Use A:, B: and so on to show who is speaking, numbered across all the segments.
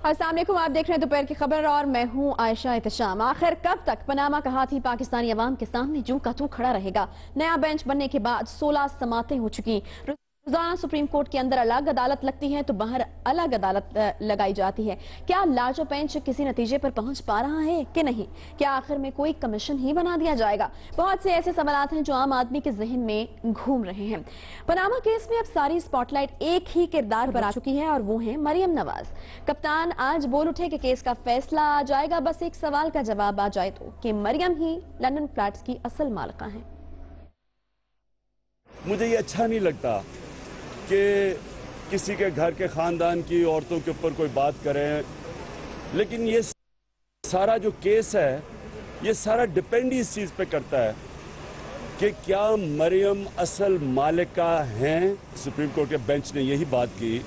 A: अस्सलाम वालेकुम, आप देख रहे हैं दोपहर की खबर और मैं हूं आयशा एहतशाम। आखिर कब तक पनामा का हाथी पाकिस्तानी अवाम के सामने जू का तू खड़ा रहेगा? नया बेंच बनने के बाद 16 समातें हो चुकी। रोजाना सुप्रीम कोर्ट के अंदर अलग अदालत लगती है तो बाहर अलग अदालत लगाई जाती है। क्या लार्जर बेंच किसी नतीजे पर पहुंच पा रहा है कि नहीं? क्या आखिर में कोई कमीशन ही बना दिया जाएगा? बहुत से ऐसे सवाल हैं जो आम आदमी के जहन में घूम रहे हैं। पनामा केस में अब सारी स्पॉटलाइट एक ही किरदार पर आ चुकी है और वो है मरियम नवाज। कप्तान आज बोल उठे कि केस का फैसला आ जाएगा, बस एक सवाल का जवाब आ जाए तो कि मरियम ही लंदन फ्लैट्स की असल मालिका है।
B: मुझे ये अच्छा नहीं लगता कि किसी के घर के खानदान की औरतों के ऊपर कोई बात करें, लेकिन ये सारा जो केस है ये सारा डिपेंड इस चीज़ पे करता है कि क्या मरियम असल मालिका हैं। सुप्रीम कोर्ट के बेंच ने यही बात की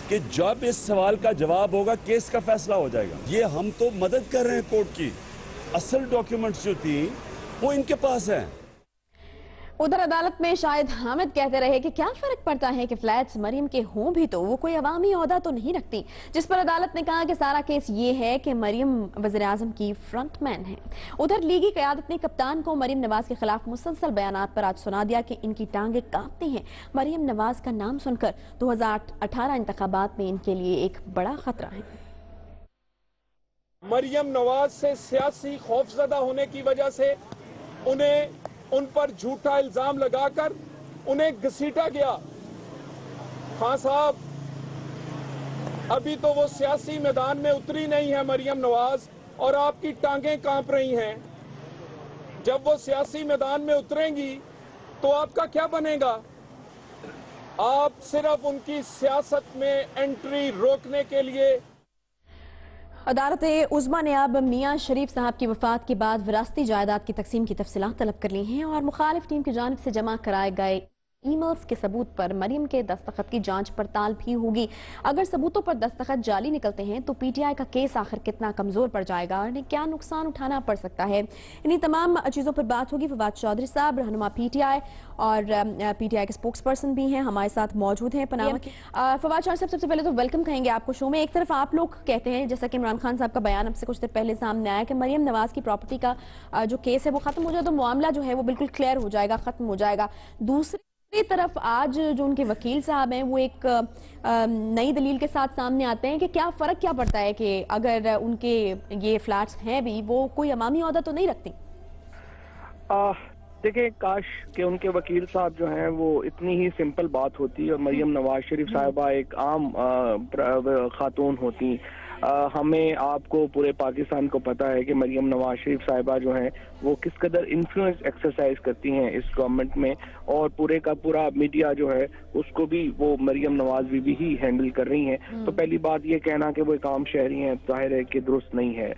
B: कि जब इस सवाल का जवाब होगा केस का फैसला हो जाएगा। ये हम तो मदद कर रहे हैं कोर्ट की, असल डॉक्यूमेंट्स जो थी वो इनके पास हैं।
A: उधर अदालत में शाहिद हामिद कहते रहे कि क्या फर्क पड़ता है कि फ्लैट्स मरियम के हों भी तो वो कोई अवामी ओहदा तो नहीं रखती, जिस पर अदालत ने कहा कि सारा केस ये है कि मरियम वज़ीर-ए-आज़म की फ्रंटमैन है। उधर लीगी क़यादत ने कप्तान को मरियम नवाज के खिलाफ मुसलसल बयानात पर आज सुना दिया कि इनकी टांगें कांपती हैं। मरियम नवाज का नाम सुनकर 2018 इंतखाबात में इनके लिए एक बड़ा खतरा है।
C: मरियम नवाज से सियासी खौफजदा होने की वजह से उन पर झूठा इल्जाम लगाकर उन्हें घसीटा गया। खान साहब, अभी तो वो सियासी मैदान में उतरी नहीं है मरियम नवाज और आपकी टांगें कांप रही हैं। जब वो सियासी मैदान में उतरेंगी तो आपका क्या बनेगा? आप सिर्फ उनकी सियासत में एंट्री रोकने के लिए।
A: अदालत-ए-उज़्मा ने अब मियां शरीफ साहब की वफात के बाद विरासती जायदाद की तकसीम की तफसीलात तलब कर ली हैं और मुखालिफ टीम की जानिब से जमा कराए गए ईमेल्स के सबूत पर मरियम के दस्तखत की जांच पड़ताल भी होगी। अगर सबूतों पर दस्तखत जाली निकलते हैं तो पीटीआई का केस आखिर कितना कमजोर पड़ जाएगा और इन्हें क्या नुकसान उठाना पड़ सकता है, इन्हीं तमाम चीज़ों पर बात होगी। फवाद चौधरी साहब रहनुमा पीटीआई और पीटीआई के स्पोक्स पर्सन भी हैं, हमारे साथ मौजूद हैं पनामा के। फवाद चौधरी साहब, सबसे पहले तो वेलकम कहेंगे आपको शो में। एक तरफ आप लोग कहते हैं, जैसा कि इमरान खान साहब का बयान अब से कुछ देर पहले सामने आया, कि मरियम नवाज की प्रॉपर्टी का जो केस है वो खत्म हो जाए तो मामला जो है वो बिल्कुल क्लियर हो जाएगा, खत्म हो जाएगा। दूसरी तरफ आज जो उनके वकील साहब हैं वो एक नई दलील के साथ सामने आते हैं कि क्या फर्क क्या पड़ता है कि अगर उनके ये फ्लैट्स हैं भी, वो कोई अवामी ओहदा तो नहीं रखती।
D: देखिए, काश कि उनके वकील साहब जो हैं वो इतनी ही सिंपल बात होती और मरियम नवाज शरीफ साहिबा एक आम खातून होती। हमें आपको पूरे पाकिस्तान को पता है कि मरियम नवाज शरीफ साहिबा जो हैं वो किस कदर इन्फ्लुएंस एक्सरसाइज करती हैं इस गवर्नमेंट में, और पूरे का पूरा मीडिया जो है उसको भी वो मरियम नवाज बीबी ही हैंडल कर रही हैं। तो पहली बात ये कहना कि वो एक आम शहरी हैं जाहिर है कि दुरुस्त नहीं है।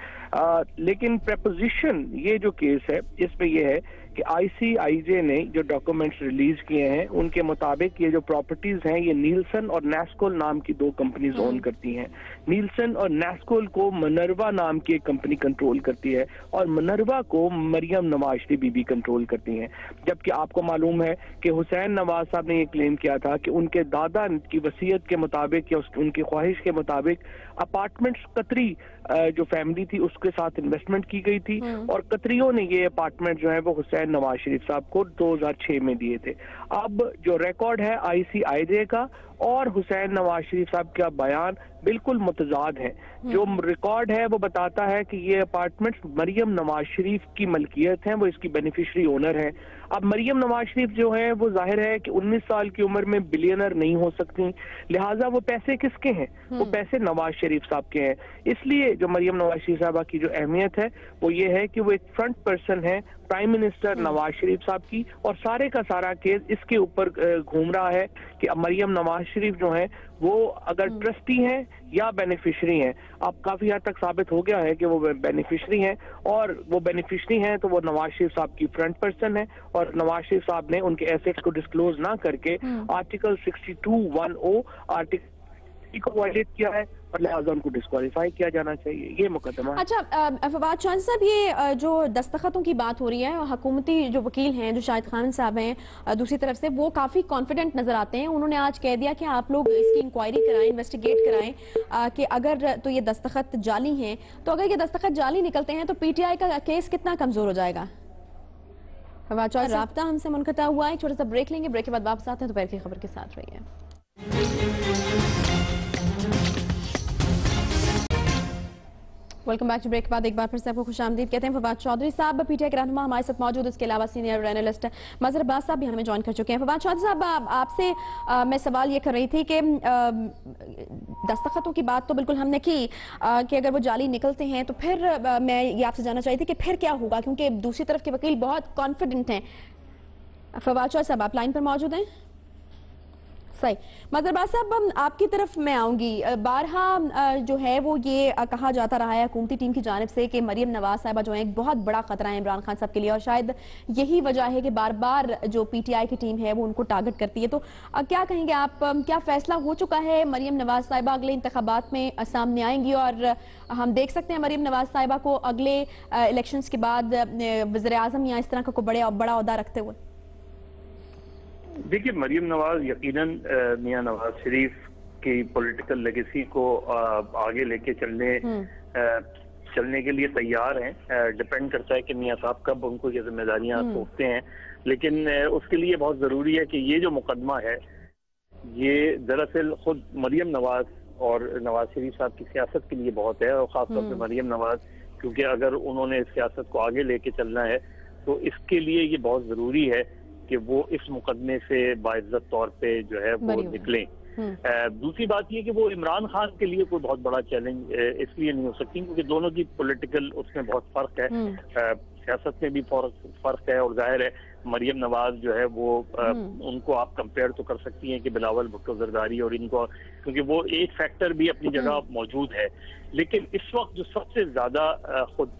D: लेकिन प्रपोजिशन ये जो केस है इसमें ये है कि ICIJ ने जो डॉक्यूमेंट्स रिलीज किए हैं उनके मुताबिक ये जो प्रॉपर्टीज हैं ये नीलसन और नेस्कोल नाम की दो कंपनीज ओन करती हैं। नीलसन और नेस्कोल को मिनर्वा नाम की एक कंपनी कंट्रोल करती है और मिनर्वा को मरियम नवाज शरीफ बीबी कंट्रोल करती हैं। जबकि आपको मालूम है कि हुसैन नवाज साहब ने ये क्लेम किया था कि उनके दादा की वसीयत के मुताबिक या उनकी ख्वाहिश के मुताबिक अपार्टमेंट्स कतरी जो फैमिली थी उसके साथ इन्वेस्टमेंट की गई थी और कतरियों ने ये अपार्टमेंट जो है वो हुसैन नवाज शरीफ साहब को 2006 में दिए थे। अब जो रिकॉर्ड है ICIJ का और हुसैन नवाज शरीफ साहब का बयान बिल्कुल मुतजाद है। जो रिकॉर्ड है वो बताता है कि ये अपार्टमेंट्स मरियम नवाज शरीफ की मलकियत हैं, वो इसकी बेनिफिशियरी ओनर है। अब मरियम नवाज शरीफ जो है वो जाहिर है कि 19 साल की उम्र में बिलियनर नहीं हो सकती, लिहाजा वो पैसे किसके हैं? वो पैसे नवाज शरीफ साहब के हैं। इसलिए जो मरियम नवाज शरीफ साहबा की जो अहमियत है वो ये है कि वो एक फ्रंट पर्सन है प्राइम मिनिस्टर नवाज शरीफ साहब की, और सारे का सारा केस इसके ऊपर घूम रहा है कि मरियम नवाज शरीफ जो है वो अगर ट्रस्टी हैं या बेनिफिशरी हैं। अब काफी हद तक साबित हो गया है कि वो बेनिफिशरी हैं, और वो बेनिफिशरी हैं तो वो नवाज शरीफ साहब की फ्रंट पर्सन है, और नवाज शरीफ साहब ने उनके एसेट्स को डिस्क्लोज ना करके आर्टिकल 62(1) आर्टिकल को वायलेट किया है और लिहाजा उनको डिस्क्वालीफाई किया जाना चाहिए, ये मुकदमा है।
A: अच्छा फवाद चौधरी साहब, ये जो दस्तखतों की बात हो रही है, हुकूमती जो वकील हैं जो शाहिद खान साहब हैं दूसरी तरफ से, वो काफ़ी कॉन्फिडेंट नजर आते हैं। उन्होंने आज कह दिया कि आप लोग इसकी इंक्वायरी कराएं, इन्वेस्टिगेट कराएं कि अगर तो ये दस्तखत जाली हैं, तो अगर ये दस्तखत जाली निकलते हैं तो पीटीआई का केस कितना कमजोर हो जाएगा। फवाद चौधरी राब्ता हमसे मुनक़ता हुआ है, एक छोटा सा ब्रेक लेंगे, ब्रेक के बाद वापस आते हैं दोपहर की खबर के साथ। रहिए। वेलकम बैक टू ब्रेक के बाद एक बार फिर से आपको खुशामदीद कहते हैं। फवाद चौधरी साहब पीटीआई के रहनुमा हमारे साथ मौजूद, इसके अलावा सीनियर एनालिस्ट मजहर अब्बास साहब भी हमें ज्वाइन कर चुके हैं। फवाद चौधरी साहब, आपसे मैं सवाल ये कर रही थी कि दस्तखतों की बात तो बिल्कुल हमने की कि अगर वो जाली निकलते हैं तो फिर मैं ये आपसे जानना चाहती थी कि फिर क्या होगा, क्योंकि दूसरी तरफ के वकील बहुत कॉन्फिडेंट हैं। फवाद चौधरी साहब आप लाइन पर मौजूद हैं? सही। मजहर साहब, आपकी तरफ मैं आऊंगी। बारहा जो है वो ये कहा जाता रहा है हुकूमती टीम की जानिब से कि मरियम नवाज साहिबा जो है एक बहुत बड़ा खतरा है इमरान खान साहब के लिए, और शायद यही वजह है कि बार बार जो पीटीआई की टीम है वो उनको टारगेट करती है। तो क्या कहेंगे आप, क्या फैसला हो चुका है? मरियम नवाज साहिबा अगले इंतखाबात में सामने आएंगी और हम देख सकते हैं मरियम नवाज साहिबा को अगले इलेक्शंस के बाद वज़ीर आज़म या इस तरह का कोई बड़ा ओहदा रखते हुए?
E: देखिए, मरियम नवाज यकीनन मियां नवाज शरीफ की पॉलिटिकल लेगेसी को आगे लेके चलने के लिए तैयार हैं। डिपेंड करता है कि मियां साहब कब उनको ये जिम्मेदारियां सौंपते हैं, लेकिन उसके लिए बहुत जरूरी है कि ये जो मुकदमा है ये दरअसल खुद मरियम नवाज और नवाज शरीफ साहब की सियासत के लिए बहुत है, और खासतौर पर मरियम नवाज, क्योंकि अगर उन्होंने सियासत को आगे लेके चलना है तो इसके लिए ये बहुत जरूरी है कि वो इस मुकदमे से बाइज्जत तौर पे जो है वो निकलें। दूसरी बात ये कि वो इमरान खान के लिए कोई बहुत बड़ा चैलेंज इसलिए नहीं हो सकती क्योंकि दोनों की पॉलिटिकल उसमें बहुत फर्क है, सियासत में भी फर्क है, और जाहिर है मरियम नवाज जो है वो उनको आप कंपेयर तो कर सकती हैं कि बिलावल भुट्टो जरदारी और इनको, क्योंकि वो एक फैक्टर भी अपनी जगह मौजूद है। लेकिन इस वक्त जो सबसे ज्यादा खुद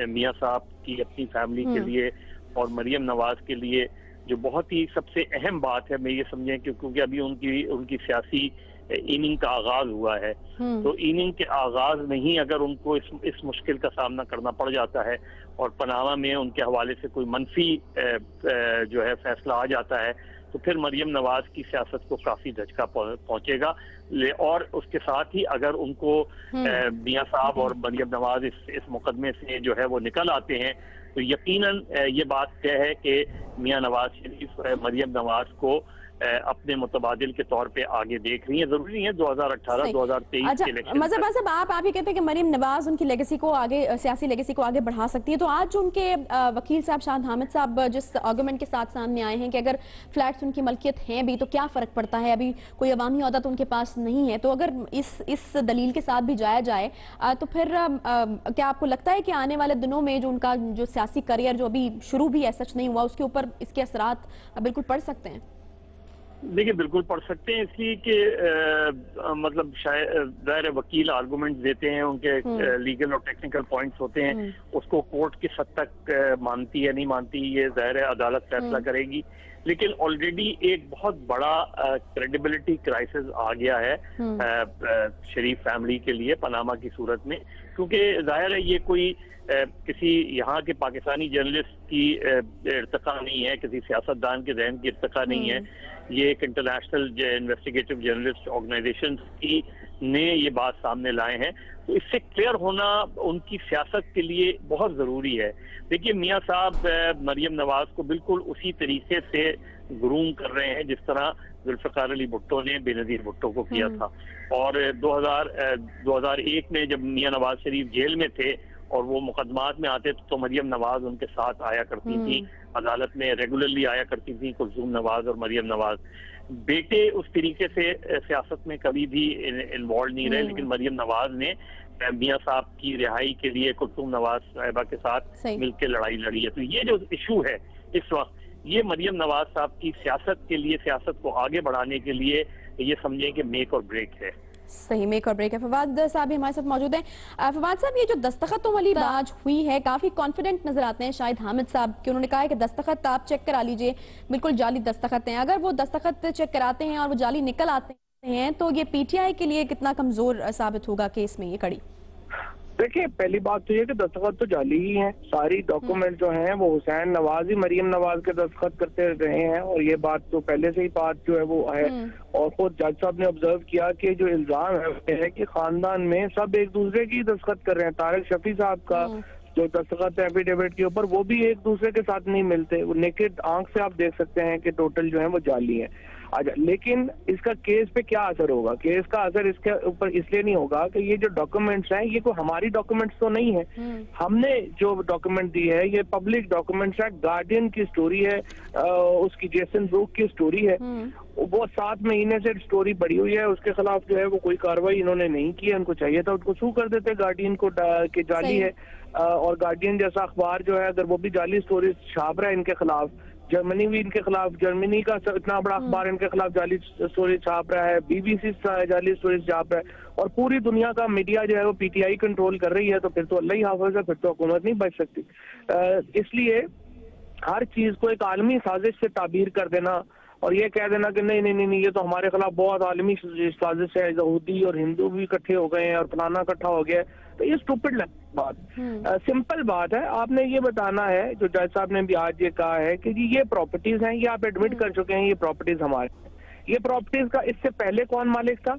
E: मियां साहब की अपनी फैमिली के लिए और मरियम नवाज के लिए जो बहुत ही सबसे अहम बात है, मैं ये समझें कि क्योंकि अभी उनकी सियासी इनिंग का आगाज हुआ है, तो इनिंग के आगाज में ही अगर उनको इस मुश्किल का सामना करना पड़ जाता है और पनामा में उनके हवाले से कोई मनफी जो है फैसला आ जाता है, तो फिर मरियम नवाज की सियासत को काफी धचका पहुंचेगा। और उसके साथ ही अगर उनको मियां साहब और मरियम नवाज इस मुकदमे से जो है वो निकल आते हैं तो यकीनन ये बात तय है कि मियां नवाज शरीफ मरियम नवाज को अपने मुतबादिल के तौर पे आगे देख रही है। जरूरी है 2018-2023 के इलेक्शन।
A: मजहर साहब, आप ये कहते हैं कि मरियम नवाज उनकी लेगेसी को आगे, सियासी लेगेसी को आगे बढ़ा सकती है, तो आज जो उनके वकील साहब शाहिद हामिद साहब जिस आर्गुमेंट के साथ सामने आए हैं कि अगर फ्लैट्स उनकी मलकियत हैं भी तो क्या फर्क पड़ता है, अभी कोई अवामी ओहदा तो उनके पास नहीं है, तो अगर इस दलील के साथ भी जाया जाए तो फिर क्या आपको लगता है कि आने वाले दिनों में जो उनका जो सियासी करियर जो अभी शुरू भी है सच नहीं हुआ, उसके ऊपर इसके असरात बिल्कुल पड़ सकते हैं?
E: देखिए, बिल्कुल पढ़ सकते हैं, इसलिए कि मतलब शायद ज़ाहिर वकील आर्गुमेंट देते हैं, उनके लीगल और टेक्निकल पॉइंट्स होते हैं, उसको कोर्ट किस हद तक मानती है नहीं मानती ये ज़ाहिर अदालत फैसला करेगी। लेकिन ऑलरेडी एक बहुत बड़ा क्रेडिबिलिटी क्राइसिस आ गया है शरीफ फैमिली के लिए पनामा की सूरत में, क्योंकि जाहिर है ये कोई किसी यहाँ के पाकिस्तानी जर्नलिस्ट की इर्तिका नहीं है, किसी सियासतदान के जहन की इर्तिका नहीं है, ये एक इंटरनेशनल इन्वेस्टिगेटिव जर्नलिस्ट ऑर्गेनाइजेशन की ने ये बात सामने लाए हैं। तो इससे क्लियर होना उनकी सियासत के लिए बहुत ज़रूरी है। देखिए, मियां साहब मरियम नवाज को बिल्कुल उसी तरीके से ग्रूम कर रहे हैं जिस तरह जुल्फ़िकार अली भुट्टो ने बेनज़ीर भुट्टो को किया था। और 2001 में जब मियां नवाज शरीफ जेल में थे और वो मुकदमात में आते तो मरियम नवाज उनके साथ आया करती थी, अदालत में रेगुलरली आया करती थी कुलसूम नवाज और मरियम नवाज। बेटे उस तरीके से सियासत में कभी भी इन्वॉल्व नहीं रहे, लेकिन मरियम नवाज ने मियां साहब की रिहाई के लिए कुलसूम नवाज साहिबा के साथ मिलकर लड़ाई लड़ी है। तो ये जो इशू है इस वक्त, ये मरियम नवाज साहब की सियासत के लिए, सियासत को आगे बढ़ाने के लिए ये समझें कि मेक और ब्रेक है।
A: सही, मेक और ब्रेक है। फवाद साहब भी हमारे साथ मौजूद हैं। फवाद साहब, ये जो दस्तखतों वाली बात हुई है, काफी कॉन्फिडेंट नजर आते हैं शाहिद हामिद साहब कि उन्होंने कहा है कि दस्तखत आप चेक करा लीजिए, बिल्कुल जाली दस्तखत हैं। अगर वो दस्तखत चेक कराते हैं और वो जाली निकल आते हैं हैं, तो ये PTI के लिए कितना कमजोर साबित होगा केस में ये कड़ी?
D: देखिए, पहली बात तो ये कि दस्तखत तो जाली ही हैं। सारी डॉक्यूमेंट जो हैं वो हुसैन नवाज ही मरियम नवाज के दस्तखत करते रहे हैं, और ये बात तो पहले से ही बात जो है वो है। और खुद जज साहब ने ऑब्जर्व किया कि जो इल्जाम है वो है कि खानदान में सब एक दूसरे की दस्तखत कर रहे हैं। तारिक शफी साहब का जो दस्तखत है एफिडेविट के ऊपर, वो भी एक दूसरे के साथ नहीं मिलते। वो नेकेड आंख से आप देख सकते हैं कि टोटल जो है वो जाली है। अच्छा, लेकिन इसका केस पे क्या असर होगा? केस का असर इसके ऊपर इसलिए नहीं होगा कि ये जो डॉक्यूमेंट्स हैं ये कोई हमारी डॉक्यूमेंट्स तो नहीं है। हमने जो डॉक्यूमेंट दी है ये पब्लिक डॉक्यूमेंट्स है। गार्डियन की स्टोरी है, उसकी जेसन ब्रूक की स्टोरी है। वो 7 महीने से स्टोरी बढ़ी हुई है, उसके खिलाफ जो है वो कोई कार्रवाई इन्होंने नहीं की है। उनको चाहिए था उनको सू कर देते गार्डियन को कि जाली है। और गार्डियन जैसा अखबार जो है अगर वो भी जाली स्टोरी छाप रहा है इनके खिलाफ, जर्मनी भी इनके खिलाफ, जर्मनी का इतना बड़ा अखबार इनके खिलाफ जाली स्टोरी छाप रहा है, BBC जाली स्टोरी छाप रहा है, और पूरी दुनिया का मीडिया जो है वो PTI कंट्रोल कर रही है, तो फिर तो अल्लाह ही हाफ़िज़ है, फिर तो हुकूमत नहीं बच सकती। इसलिए हर चीज को एक आलमी साजिश से ताबीर कर देना और ये कह देना कि नहीं नहीं नहीं ये तो हमारे खिलाफ बहुत आलमी साजिश है, यहूदी और हिंदू भी इकट्ठे हो गए हैं और फलाना इकट्ठा हो गया है, तो ये स्टूपिड बात। सिंपल बात है, आपने ये बताना है, जो जज साहब ने भी आज ये कहा है कि जी ये प्रॉपर्टीज हैं, ये आप एडमिट कर चुके हैं, ये प्रॉपर्टीज हमारे। ये प्रॉपर्टीज का इससे पहले कौन मालिक था?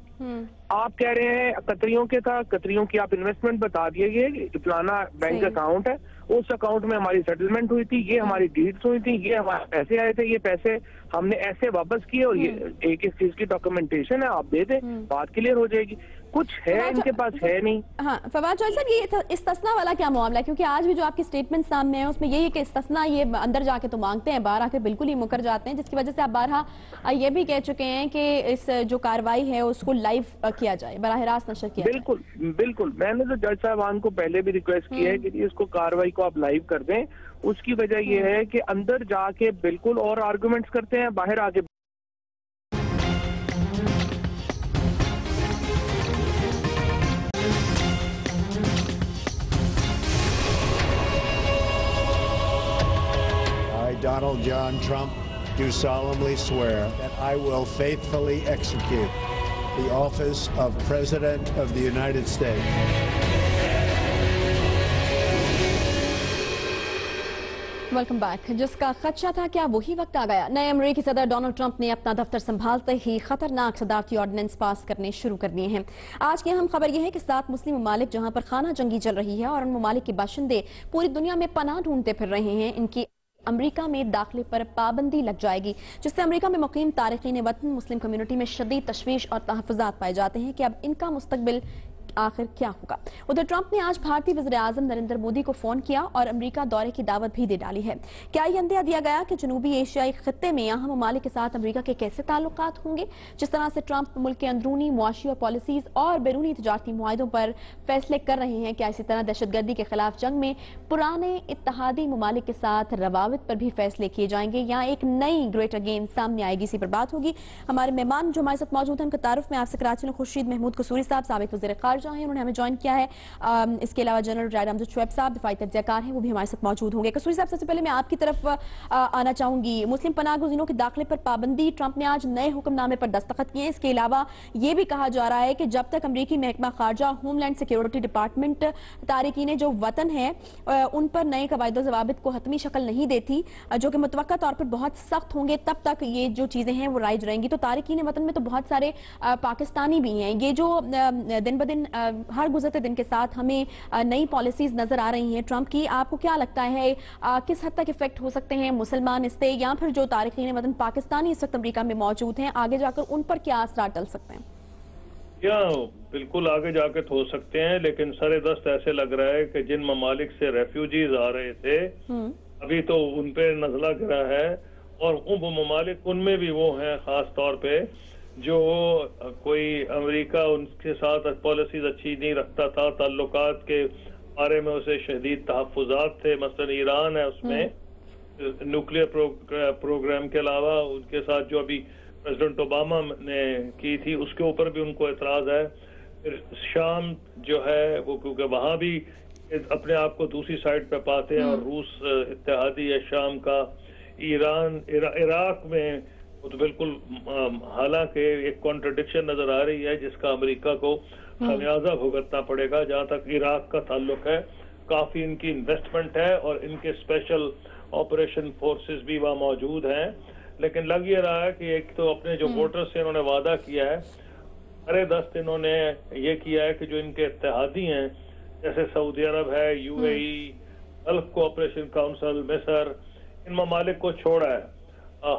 D: आप कह रहे हैं कतरियों के था, कतरियों की आप इन्वेस्टमेंट बता दिए, फलाना बैंक अकाउंट है, उस अकाउंट में हमारी सेटलमेंट हुई थी, ये हमारी डीड्स हुई थी, ये हमारे पैसे आए थे, ये पैसे हमने ऐसे वापस किए, और ये एक एक चीज की डॉक्यूमेंटेशन है, आप दे दें, बात क्लियर हो जाएगी। कुछ है इनके पास है नहीं।
A: हाँ फवाद चौधरी साहब, ये इस्तिस्ना वाला क्या मामला है? क्योंकि आज भी जो आपकी स्टेटमेंट सामने है उसमें यही है कि इस्तिस्ना ये अंदर जाके तो मांगते हैं, बाहर आकर बिल्कुल ही मुकर जाते हैं, जिसकी वजह से आप बारहा ये भी कह चुके हैं कि इस जो कार्रवाई है उसको लाइव किया जाए, बराह रास्त नशर किया जाए।
D: बिल्कुल, मैंने तो जज साहबान को पहले भी रिक्वेस्ट की है कि इसको कार्रवाई को आप लाइव कर दें। उसकी वजह यह है कि अंदर जाके बिल्कुल और आर्गुमेंट्स करते हैं, बाहर आके
F: Donald John Trump, do solemnly swear that I will faithfully execute the office of President of the United States.
A: Welcome back. जिसका खदशा था क्या वही वक्त आ गया? नए अमेरिकी सदर डोनाल्ड ट्रंप ने अपना दफ्तर संभालते ही खतरनाक सदारती ऑर्डिनेंस पास करने शुरू कर दिए हैं। आज की अहम खबर यह है कि 7 मुस्लिम ममालिक जहां पर खाना जंगी चल रही है और उन ममालिक के बाशिंदे पूरी दुनिया में पनाह ढूंढते फिर रहे हैं, इनकी अमेरिका में दाखिले पर पाबंदी लग जाएगी, जिससे अमेरिका में मुकीम तारिकीन वतन मुस्लिम कम्युनिटी में शदीद तशवीश और तहफ़्फ़ुज़ात पाए जाते हैं कि अब इनका मुस्तकबिल आखिर क्या होगा। उधर ट्रंप ने आज भारतीय वज़ीर आज़म नरेंद्र मोदी को फोन किया और अमेरिका दौरे की दावत भी दे डाली है। क्या ये अंदेशा दिया गया कि जनूबी एशियाई खत्ते में अहम ममालिक के साथ अमेरिका के कैसे ताल्लुकात होंगे? जिस तरह से ट्रंप मुल्क के अंदरूनी मुआशी और पॉलिसीज और बैरूनी तिजारती मुआहिदों पर फैसले कर रहे हैं, क्या इसी तरह दहशतगर्दी के खिलाफ जंग में पुराने इत्तेहादी ममालिक के साथ रवाबित पर भी फैसले किए जाएंगे या एक नई ग्रेट अगेन सामने आएगी? इसी पर बात होगी। हमारे मेहमान जो हमारे साथ मौजूद हैं उनका तारुफ में आपसे कराची में खुर्शीद महमूद कसूरी साहब, साबिक वज़ीर ख़ारिजा हैं, उन्होंने हमें ज्वाइन किया है। इसके अलावा जनरल रायड अमजद शुएब साहब दिफाई तज्ज़ियाकार हैं, वो भी हमारे साथ मौजूद होंगे। कसूरी साहब, सबसे पहले मैं आपकी तरफ आना चाहूंगी। मुस्लिम पनाह गुज़ीरों के दाखिले पर पाबंदी, ट्रंप ने आज नए हुक्मनामे पर दस्तखत किए। इसके अलावा ये भी कहा जा रहा है कि जब तक अमरीकी महकमा खारजा, होमलैंड सिक्योरिटी डिपार्टमेंट तारिकीन जो वतन है उन पर नए कवायद ज़वाबित को हतमी शक्ल नहीं देती, जो कि मुतवक्का तौर पर बहुत सख्त होंगे, तब तक ये जो चीज़ें हैं वो राइज रहेंगी। तो तारिकीन वतन में तो बहुत सारे पाकिस्तानी भी हैं। ये जो दिन ब दिन हर गुजरते दिन के साथ हमें नई पॉलिसीज नजर आ रही हैं ट्रंप की, आपको क्या लगता है किस हद तक इफेक्ट हो सकते हैं मुसलमान इससे, या फिर जो तारिकीन वतन पाकिस्तानी इस वक्त अमेरिका में मौजूद हैं, आगे जाकर उन पर क्या असरात डल सकते हैं?
G: या बिल्कुल आगे जाके तो हो सकते हैं, लेकिन सरे दस्त ऐसे लग रहा है कि जिन ममालिक से रेफ्यूजीज आ रहे थे अभी तो उन पे नजला गिरा है, और उन ममालिक उनमें भी वो हैं खास तौर पे जो कोई अमेरिका उनके साथ पॉलिसीज अच्छी नहीं रखता था, ताल्लुकात के बारे में उसे शदीद तहफ़्फ़ुज़ात थे। मसलन ईरान है, उसमें न्यूक्लियर प्रोग्राम के अलावा उनके साथ जो अभी प्रेसिडेंट ओबामा ने की थी उसके ऊपर भी उनको एतराज़ है। फिर शाम जो है वो क्योंकि वहाँ भी अपने आप को दूसरी साइड पे पाते हैं, और रूस इत्तेहादी है शाम का, ईरान इराक में وہ تو بالکل حالانکہ ایک کانٹرڈکشن نظر آ رہی ہے جس کا امریکہ کو خمیازہ بھگتنا پڑے گا. جہاں تک عراق کا تعلق ہے کافی ان کی انویسٹمنٹ ہے اور ان کے اسپیشل آپریشن فورسز بھی وہاں موجود ہیں, لیکن لگ یہ رہا ہے کہ ایک تو اپنے جو ووٹر سے انہوں نے وعدہ کیا ہے, سارے دست انہوں نے یہ کیا ہے کہ جو ان کے اتحادی ہیں جیسے سعودی عرب ہے, you a E, golf cooperation council, مصر, ان ممالک کو چھوڑا ہے.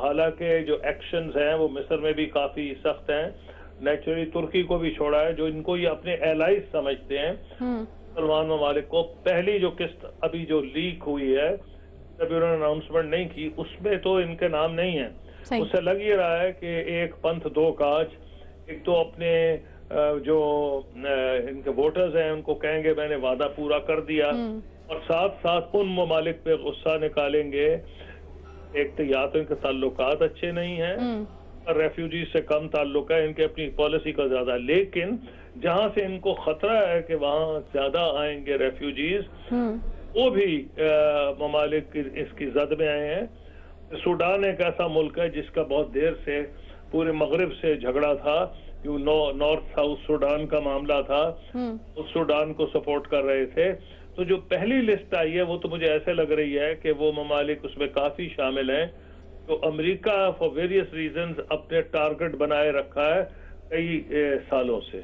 G: حالانکہ جو ایکشنز ہیں وہ مصر میں بھی کافی سخت ہیں. نیچرلی ترکی کو بھی چھوڑا ہے جو ان کو یہ اپنے ایلائز سمجھتے ہیں مسلمان ممالک کو. پہلی جو قسط ابھی جو لیک ہوئی ہے جب انہوں نے اناؤنسمنٹ نہیں کی اس میں تو ان کے نام نہیں ہیں. اس سے لگ یہ رہا ہے کہ ایک پنتھ دو کاج, ایک تو اپنے جو ان کے ووٹرز ہیں ان کو کہیں گے میں نے وعدہ پورا کر دیا, اور ساتھ ساتھ ان ممالک پہ غصہ نکالیں گے. ایک تو یا تو ان کے تعلقات اچھے نہیں ہیں, ریفیوجیز سے کم تعلق ہے ان کے, اپنی پالیسی کا زیادہ, لیکن جہاں سے ان کو خطرہ ہے کہ وہاں زیادہ آئیں گے ریفیوجیز وہ بھی ممالک اس کی زد میں آئے ہیں. سوڈان ایک ایسا ملک ہے جس کا بہت دیر سے پورے مغرب سے جھگڑا تھا, نارتھ ساؤتھ سوڈان کا معاملہ تھا, اس سوڈان کو سپورٹ کر رہے تھے. تو جو پہلی لسٹ آئی ہے وہ تو مجھے ایسے لگ رہی ہے کہ وہ ممالک اس میں کافی شامل ہیں تو امریکہ فار ویریس ریزنز اپنے ٹارگٹ بنائے رکھا ہے کئی سالوں سے.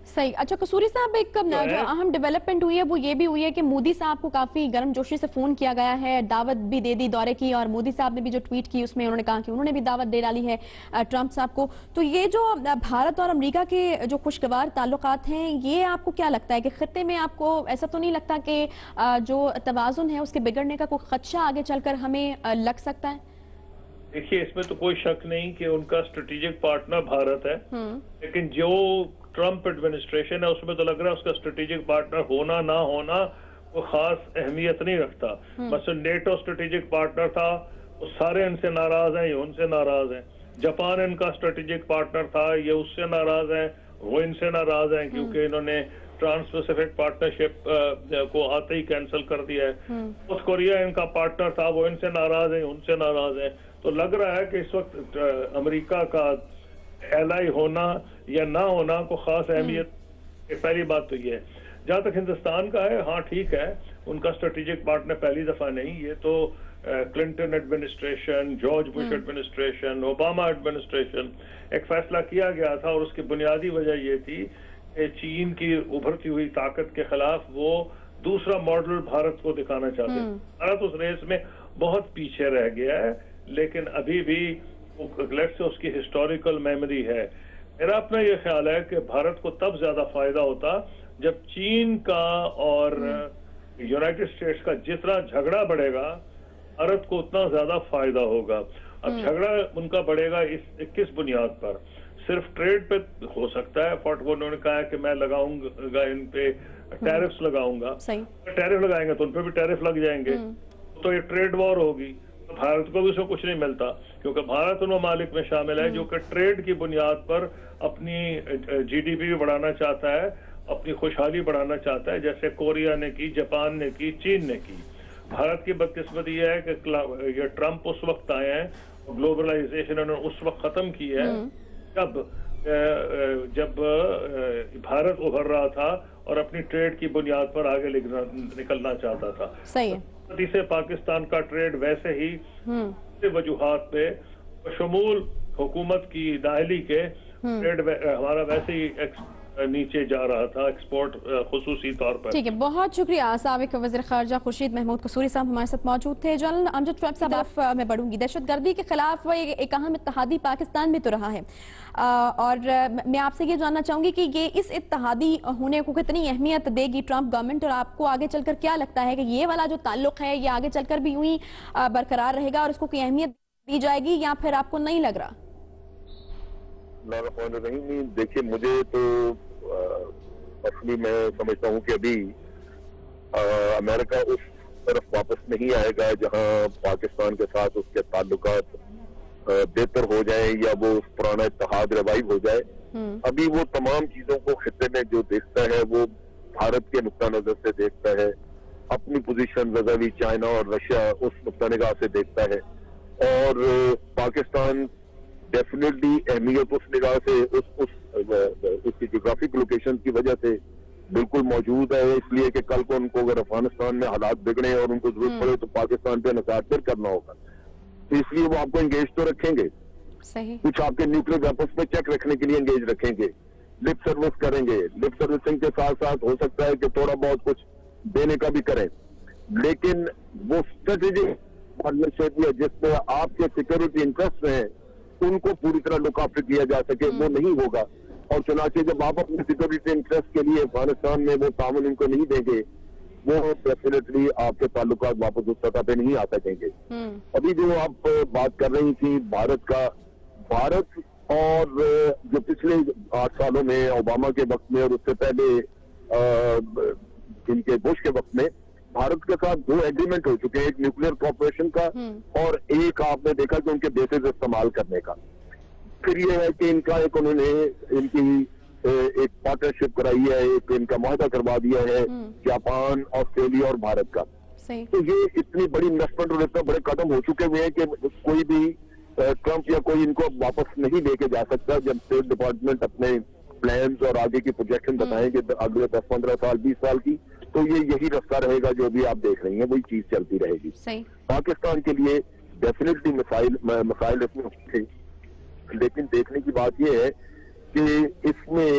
A: صحیح. اچھا قصوری صاحب, ایک جو اہم ڈیولپمنٹ ہوئی ہے وہ یہ بھی ہوئی ہے کہ مودی صاحب کو کافی گرم جوشی سے فون کیا گیا ہے, دعوت بھی دے دی دورے کی, اور مودی صاحب نے بھی جو ٹویٹ کی اس میں انہوں نے کہا کہ انہوں نے بھی دعوت دے ڈالی ہے ٹرمپ صاحب کو. تو یہ جو بھارت اور امریکہ کے جو خوشگوار تعلقات ہیں یہ آپ کو کیا لگتا ہے کہ خطے میں آپ کو ایسا تو نہیں لگتا کہ جو توازن ہے اس کے بگڑنے کا کوئی خدشہ آگے چل کر ہمیں لگ سکتا ہے؟
G: دیکھیے اس میں تو کوئی شک نہیں کہ ان کا اسٹریٹجک پارٹنر بھارت ہے, لیکن جو ٹرمپ ایڈمنسٹریشن ہے اس میں تو لگ رہا ہے اس کا اسٹریٹجک پارٹنر ہونا نہ ہونا کوئی خاص اہمیت نہیں رکھتا. مثلا نیٹو اسٹریٹجک پارٹنر تھا, وہ سارے ان سے ناراض ہیں, یہ ان سے ناراض ہیں. جاپان ان کا اسٹریٹجک پارٹنر تھا, یہ اس سے ناراض ہیں, وہ ان سے ناراض ہیں کیونکہ انہوں نے ٹرانس پیسیفک پارٹنرشپ کو آتے ہی کینسل کر دیا ہے. ساؤتھ کوریا ان کا پارٹنر تھا, وہ ان سے ناراض ہیں, ان سے ناراض ہیں. تو لگ رہا ہے کہ اس وقت امریکہ کا ایلائی ہونا یا نہ ہونا کو خاص اہمیت. پہلی بات تو یہ ہے. جہاں تک ہندوستان کا ہے, ہاں ٹھیک ہے ان کا اسٹریٹجک پارٹنر پہلی دفعہ نہیں, یہ تو Clinton administration, George Bush administration, Obama administration ایک فیصلہ کیا گیا تھا, اور اس کی بنیادی وجہ یہ تھی کہ چین کی ابھرتی ہوئی طاقت کے خلاف وہ دوسرا ماڈل بھارت کو دکھانا چاہتے ہیں. بھارت اس ریس میں بہت پیچھے رہ گیا ہے, لیکن ابھی بھی لیٹ سے اس کی ہسٹوریکل میموری ہے. میرا اپنا یہ خیال ہے کہ بھارت کو تب زیادہ فائدہ ہوتا جب چین کا اور یونائٹڈ اسٹیٹس کا جتنا جھگڑا بڑھے گا بھارت کو اتنا زیادہ فائدہ ہوگا. اب جھگڑا ان کا بڑھے گا کس بنیاد پر؟ صرف ٹریڈ پہ ہو سکتا ہے. انہوں نے کہا ہے کہ میں لگاؤں گا ان پہ ٹیرفز لگاؤں گا, ٹیرف لگائیں گے تو ان پہ بھی ٹیرف لگ جائیں گے, تو یہ ٹریڈ وار ہوگی. بھارت کو بھی اس میں کچھ نہیں ملتا کیونکہ بھارت ان ممالک میں شامل ہے جو کہ ٹریڈ کی بنیاد پر اپنی جی ڈی پی بھی بڑھانا چاہتا ہے, اپنی خوشحالی بڑھانا چاہتا ہے, جیسے کوریا نے کی, جاپان نے کی, چین نے کی. بھارت کی بدقسمتی یہ ہے کہ یہ ٹرمپ اس وقت آئے ہیں, گلوبلائزیشن انہوں نے اس وقت ختم کی ہے جب بھارت ابھر رہا تھا اور اپنی ٹریڈ کی بنیاد پر آگے نکلنا چاہتا تھا.
A: صحیح
G: سے پاکستان کا ٹریڈ ویسے ہی وجوہات پہ شمول حکومت کی نااہلی کے ٹریڈ ہمارا ویسے ہی نیچے جا رہا تھا, ایکسپورٹ خصوصی طور پر.
A: ٹھیک ہے, بہت شکریہ. سابق وزیر خارجہ خورشید محمود قصوری صاحب ہمارے ساتھ موجود تھے. جنرل امجد شعیب صاحب میں بڑھوں گی, دہشت گردی کے خلاف ایک اہم اتحادی پاکستان بھی تو رہا ہے, اور میں آپ سے یہ جاننا چاہوں گی کہ یہ اس اتحادی ہونے کو کتنی اہمیت دے گی ٹرمپ گورنمنٹ, اور آپ کو آگے چل کر کیا لگتا ہے کہ یہ والا جو تعلق ہے یہ آگے چل کر بھی یوں ہی برقرار رہے گا اور اس کو کوئی اہمیت دی جائے گی, یا پھر آپ کو نہیں لگ رہا؟
H: دیکھیے مجھے تو اصلی میں سمجھتا ہوں کہ ابھی امریکہ اس طرف واپس نہیں آئے گا جہاں پاکستان کے ساتھ اس کے تعلقات بہتر ہو جائیں یا وہ پرانا اتحاد ریوائیو ہو جائے. ابھی وہ تمام چیزوں کو خطے میں جو دیکھتا ہے وہ بھارت کے نقطہ نظر سے دیکھتا ہے, اپنی پوزیشن وزاوی چائنا اور رشیا اس نقطہ نگاہ سے دیکھتا ہے. اور پاکستان ڈیفینیٹلی اہمیت اس نگاہ سے اس کی جغرافک لوکیشن کی وجہ سے بالکل موجود ہے، اس لیے کہ کل کو ان کو اگر افغانستان میں حالات بگڑے اور ان کو ضرورت پڑے تو پاکستان پہ انحصار پھر کرنا ہوگا، تو اس لیے وہ آپ کو انگیج تو رکھیں گے، کچھ آپ کے نیوکلیر ویپنز پہ چیک رکھنے کے لیے انگیج رکھیں گے، لپ سروس کریں گے، لپ سروسنگ کے ساتھ ساتھ ہو سکتا ہے کہ تھوڑا بہت کچھ دینے کا بھی کریں، لیکن وہ اسٹریٹجک پارٹنرشپ ہے جس میں آپ کے سیکورٹی انٹرسٹ ہیں ان کو پوری طرح لک آفٹر کیا جا سکے، وہ نہیں ہوگا، اور چنانچہ جب آپ اپنے سیکورٹی انٹرسٹ کے لیے افغانستان میں وہ تعاون ان کو نہیں دیں گے، وہ ڈیفینیٹلی آپ کے تعلقات واپس اس سطح پہ نہیں آ سکیں گے۔ ابھی جو آپ بات کر رہی تھی بھارت اور جو پچھلے 8 سالوں میں اوباما کے وقت میں اور اس سے پہلے ان کے بش کے وقت میں بھارت کے ساتھ 2 ایگریمنٹ ہو چکے ہیں، ایک نیوکلیر کوآپریشن کا اور ایک آپ نے دیکھا کہ ان کے بیسز استعمال کرنے کا۔ پھر یہ ہے کہ ان کا ایک انہوں نے ان کی ایک پارٹنرشپ کرائی ہے، ایک ان کا معاہدہ کروا دیا ہے جاپان، آسٹریلیا اور بھارت کا۔ تو یہ اتنی بڑی انویسٹمنٹ اور اتنے بڑے قدم ہو چکے ہوئے ہیں کہ کوئی بھی ٹرمپ یا کوئی ان کو واپس نہیں لے کے جا سکتا جب اسٹیٹ ڈپارٹمنٹ اپنے پلانز اور آگے کی پروجیکشن بتائیں گے اگلے 10-15 سال 20 سال کی، تو یہ یہی رفتہ رہے گا جو بھی آپ دیکھ رہی ہیں، وہی چیز چلتی رہے گی۔ پاکستان کے لیے ڈیفینیٹلی مسائل اس میں تھے، لیکن دیکھنے کی بات یہ ہے کہ اس میں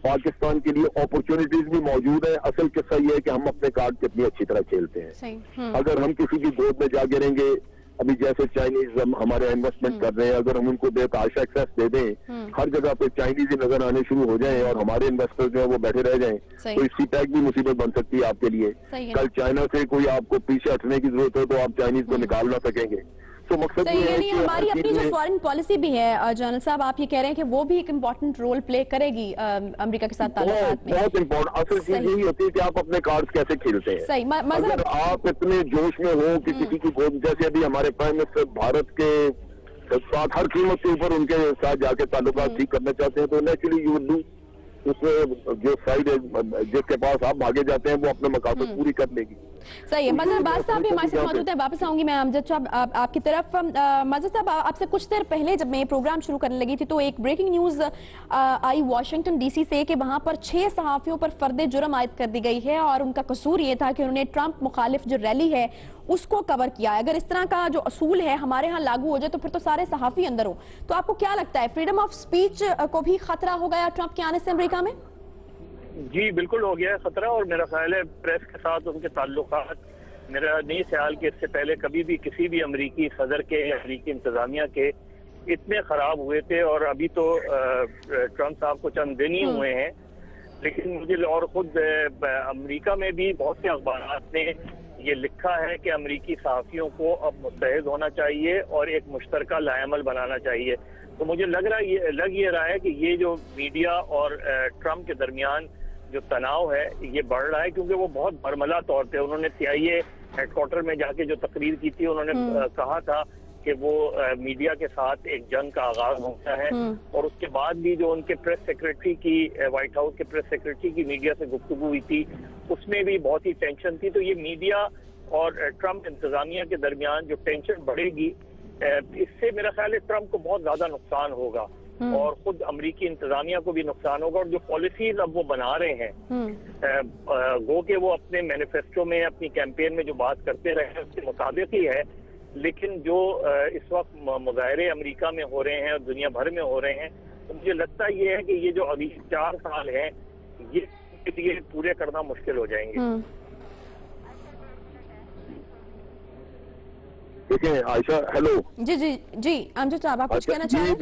H: پاکستان کے لیے اپرچونٹیز بھی موجود ہیں۔ اصل قصہ یہ ہے کہ ہم اپنے کارڈ کتنی اچھی طرح کھیلتے ہیں۔ اگر ہم کسی کی گود میں جا گریں گے، ابھی جیسے چائنیز ہمارے انویسٹمنٹ کر رہے ہیں، اگر ہم ان کو بے تحاشا ایکسیس دے دیں، ہر جگہ پہ چائنیز ہی نظر آنے شروع ہو جائیں اور ہمارے انویسٹر جو ہیں وہ بیٹھے رہ جائیں، تو اس سی پیک بھی مصیبت بن سکتی ہے آپ کے لیے۔ کل چائنا سے کوئی آپ کو پیچھے ہٹنے کی ضرورت ہو تو آپ چائنیز کو نکال نہ سکیں گے۔ تو مقصد یہ ہے کہ
A: ہماری اپنی جو فارن پالیسی بھی ہے جنرل صاحب، آپ یہ کہہ رہے ہیں کہ وہ بھی ایک امپورٹنٹ رول پلے کرے گی امریکہ کے ساتھ تعلقات میں۔
H: بہت امپورٹنٹ، اصل چیز یہی ہوتی ہے کہ آپ اپنے کارڈز کیسے کھیلتے ہیں۔ اگر آپ اتنے جوش میں ہوں کہ کسی کی گود، جیسے ابھی ہمارے پرائم منسٹر بھارت کے ساتھ ہر قیمت کے اوپر ان کے ساتھ جا کے تعلقات ٹھیک کرنا چاہتے ہیں، تو نیچرلی یو ول ڈو، اس میں جو سائڈ جس کے پاس آپ بھاگے جاتے ہیں وہ اپنے مقاصد پوری کر لے گی۔
A: صحیح ہے۔ مظہر عباس صاحب بھی ہمارے ساتھ موجود ہیں، واپس آؤں گی میں امجد صاحب آپ کی طرف۔ مظہر صاحب، آپ سے کچھ دیر پہلے جب میں یہ پروگرام شروع کرنے لگی تھی تو ایک بریکنگ نیوز آئی واشنگٹن ڈی سی سے کہ وہاں پر 6 صحافیوں پر فرد جرم عائد کر دی گئی ہے، اور ان کا قصور یہ تھا کہ انہوں نے ٹرمپ مخالف جو ریلی ہے اس کو کور کیا ہے۔ اگر اس طرح کا جو اصول ہے ہمارے ہاں لاگو ہو جائے تو پھر تو سارے صحافی اندر ہوں، تو آپ کو کیا لگتا ہے فریڈم آف سپیچ کو بھی خطرہ ہو گیا ٹرمپ کے آنے سے امریکہ میں؟
E: جی بالکل ہو گیا ہے خطرہ، اور میرا خیال ہے پریس کے ساتھ ان کے تعلقات، میرا نہیں خیال کہ اس سے پہلے کبھی بھی کسی بھی امریکی صدر کے یا امریکی انتظامیہ کے اتنے خراب ہوئے تھے، اور ابھی تو ٹرمپ صاحب کو چند دن ہی ہوئے ہیں، لیکن مجھے اور خود امریکہ میں بھی بہت سے اخبارات نے یہ لکھا ہے کہ امریکی صحافیوں کو اب متحد ہونا چاہیے اور ایک مشترکہ لائحہ بنانا چاہیے۔ تو مجھے لگ رہا ہے کہ یہ جو میڈیا اور ٹرمپ کے درمیان جو تناؤ ہے یہ بڑھ رہا ہے، کیونکہ وہ بہت برملا طور پہ انہوں نے CIA ہیڈ کوارٹر میں جا کے جو تقریر کی تھی، انہوں نے کہا تھا کہ وہ میڈیا کے ساتھ ایک جنگ کا آغاز ہوتا ہے، اور اس کے بعد بھی جو ان کے پریس سیکریٹری کی، وائٹ ہاؤس کے پریس سیکریٹری کی میڈیا سے گفتگو ہوئی تھی اس میں بھی بہت ہی ٹینشن تھی۔ تو یہ میڈیا اور ٹرمپ انتظامیہ کے درمیان جو ٹینشن بڑھے گی، اس سے میرا خیال ہے ٹرمپ کو بہت زیادہ نقصان ہوگا، اور خود امریکی انتظامیہ کو بھی نقصان ہوگا، اور جو پالیسیز اب وہ بنا رہے ہیں گو کہ وہ اپنے مینیفیسٹو میں، اپنی کیمپین میں جو بات کرتے رہے ہیں اس کے مطابق ہی ہے، لیکن جو اس وقت مظاہرے امریکہ میں ہو رہے ہیں اور دنیا بھر میں ہو رہے ہیں، تو مجھے لگتا یہ ہے کہ یہ جو ابھی 4 سال ہیں یہ پورے کرنا مشکل ہو جائیں گے۔
H: دیکھیں عائشہ، ہیلو
A: جی امجد صاحب، آپ کچھ کہنا چاہیں؟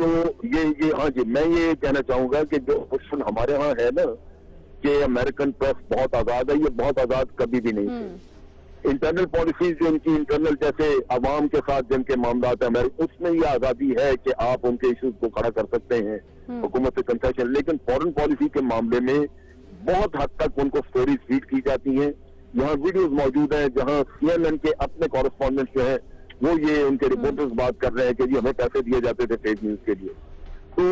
H: ہاں جی، میں یہ کہنا چاہوں گا کہ جو کوشچن ہمارے ہاں ہے نا کہ امریکن پریس بہت آزاد ہے، یہ بہت آزاد کبھی بھی نہیں تھی۔ انٹرنل پالیسیز جو ان کی انٹرنل، جیسے عوام کے ساتھ جن کے معاملات ہیں اس میں یہ آزادی ہے کہ آپ ان کے ایشوز کو کھڑا کر سکتے ہیں حکومت سے کنسیشن، لیکن فورن پالیسی کے معاملے میں بہت حد تک ان کو سٹوریز فیڈ کی جاتی ہیں۔ یہاں ویڈیوز موجود ہیں جہاں CNN کے اپنے کورسپونڈنٹ جو ہیں وہ یہ ان کے رپورٹرز بات کر رہے ہیں کہ جی ہمیں پیسے دیے جاتے تھے فیک نیوز کے لیے۔ تو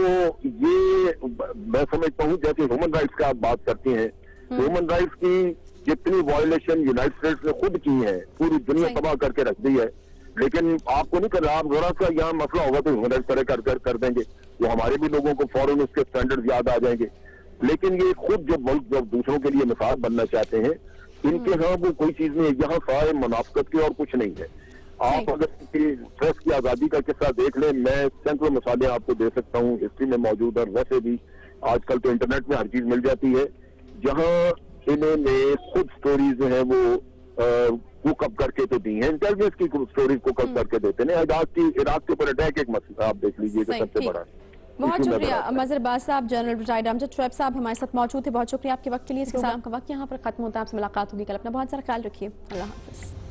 H: یہ میں سمجھتا ہوں جیسے ہیومن رائٹس کا آپ بات کرتی ہیں، ہیومن رائٹس کی جتنی وائلیشن یونائٹڈ اسٹیٹس نے خود کی ہیں، پوری دنیا تباہ کر کے رکھ دی ہے، لیکن آپ کو نہیں کر رہا, آپ ذرا سا یہاں مسئلہ ہوگا تو اس طرح کر دیں گے, وہ ہمارے بھی لوگوں کو فوراً اس کے سٹینڈرڈ یاد آ جائیں گے. لیکن یہ خود جو ملک جب دوسروں کے لیے مثال بننا چاہتے ہیں, ان کے ہاں وہ کوئی چیز نہیں ہے, یہاں سارے منافقت کے اور کچھ نہیں ہے. آپ اگر پریس کی آزادی کا قصہ دیکھ لیں, میں سینکڑوں مثالیں آپ کو دے سکتا ہوں, ہسٹری میں موجود ہے, ویسے بھی آج کل تو انٹرنیٹ میں ہر چیز مل جاتی ہے, جہاں انہوں نے خود سٹوریز جو ہیں وہ کوک اپ کر کے تو دی ہیں, انٹیلیجنس کی سٹوریز کوک اپ کر کے دیتے ہیں. عراق کے اوپر اٹیک ایک مسئلہ آپ دیکھ لیجئے کہ سب سے بڑا.
A: بہت شکریہ مظہر عباس صاحب. جنرل ریٹائرڈ امجد شعیب صاحب ہمارے ساتھ موجود تھے. بہت شکریہ آپ کے وقت کے لیے. اس کے ساتھ کا وقت یہاں پر ختم ہوتا ہے. آپ سے ملاقات ہوگی کل. اپنا بہت سارا خیال رکھیے. اللہ حافظ.